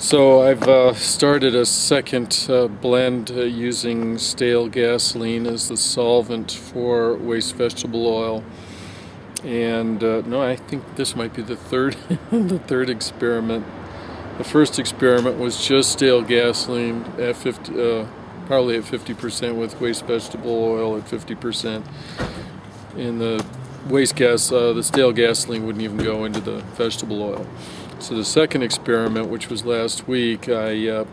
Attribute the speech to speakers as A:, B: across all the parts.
A: So I've started a second blend using stale gasoline as the solvent for waste vegetable oil, and no, I think this might be the third the third experiment. The first experiment was just stale gasoline at probably at 50% with waste vegetable oil at 50%. In the the stale gasoline wouldn't even go into the vegetable oil. So the second experiment, which was last week, I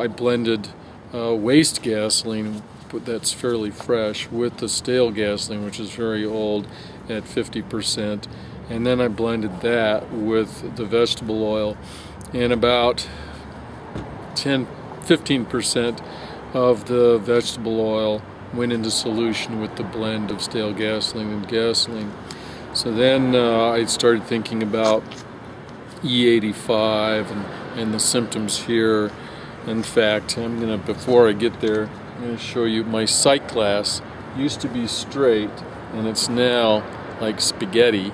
A: blended waste gasoline that's fairly fresh with the stale gasoline, which is very old, at 50%, and then I blended that with the vegetable oil, and about 15% of the vegetable oil went into solution with the blend of stale gasoline and gasoline. So then I started thinking about E85 and the symptoms here. In fact, before I get there, I'm going to show you my sight glass. Used to be straight, and it's now like spaghetti,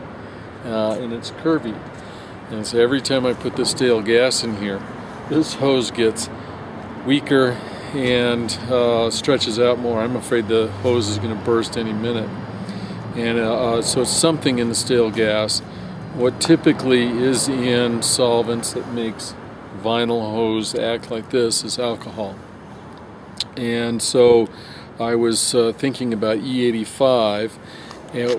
A: and it's curvy. And so every time I put the stale gas in here, this hose gets weaker and stretches out more. I'm afraid the hose is going to burst any minute. And so it's something in the stale gas. What typically is in solvents that makes vinyl hose act like this is alcohol. And so I was thinking about E85,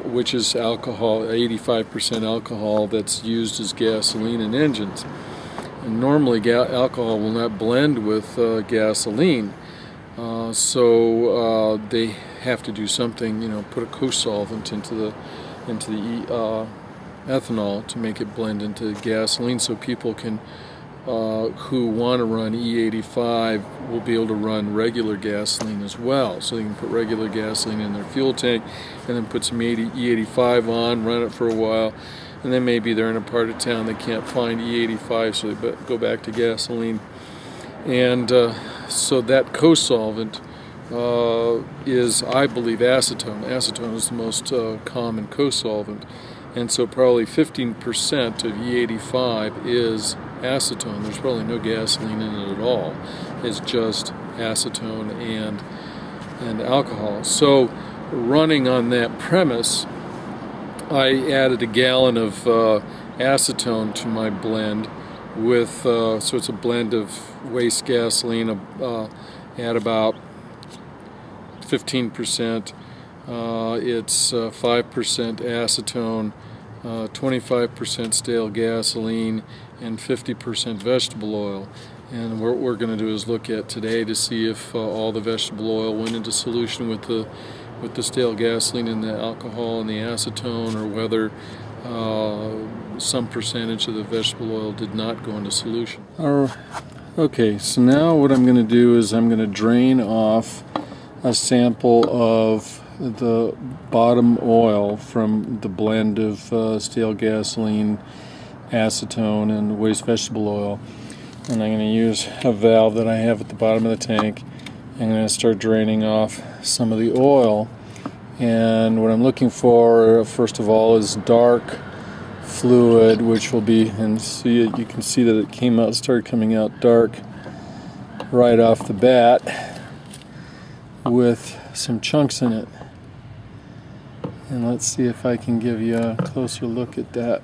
A: which is alcohol, 85% alcohol that's used as gasoline in engines. And normally alcohol will not blend with gasoline, so they have to do something, put a co-solvent into the ethanol to make it blend into gasoline, so people can who want to run E85 will be able to run regular gasoline as well. So they can put regular gasoline in their fuel tank and then put some E85 on, run it for a while, and then maybe they're in a part of town they can't find E85, so they go back to gasoline. And so that co-solvent is, I believe, acetone. Acetone is the most common co-solvent. And so probably 15% of E85 is acetone. There's probably no gasoline in it at all. It's just acetone and alcohol. So running on that premise, I added a gallon of acetone to my blend with, so it's a blend of waste gasoline at about 15%. It's 5% acetone, 25% stale gasoline, and 50% vegetable oil. And what we're going to do is look at today to see if all the vegetable oil went into solution with the stale gasoline and the alcohol and the acetone, or whether some percentage of the vegetable oil did not go into solution. Okay, so now what I'm going to do is I'm going to drain off a sample of the bottom oil from the blend of stale gasoline, acetone, and waste vegetable oil, and I'm going to use a valve that I have at the bottom of the tank. I'm going to start draining off some of the oil, and what I'm looking for first of all is dark fluid, which will be, and you can see that it started coming out dark right off the bat with some chunks in it. And let's see if I can give you a closer look at that.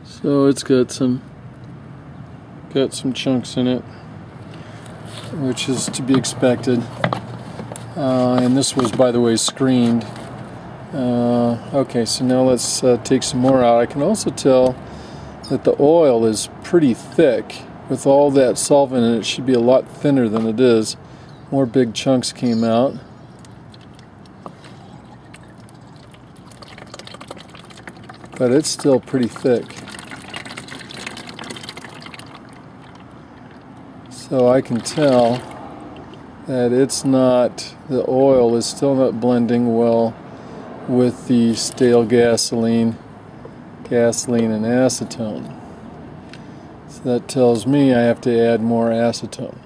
A: So it's got some chunks in it, which is to be expected. And this was, by the way, screened. Okay, so now let's take some more out. I can also tell that the oil is pretty thick. With all that solvent in it, it should be a lot thinner than it is. More big chunks came out. But it's still pretty thick. So I can tell that the oil is still not blending well with the stale gasoline and acetone. So that tells me I have to add more acetone.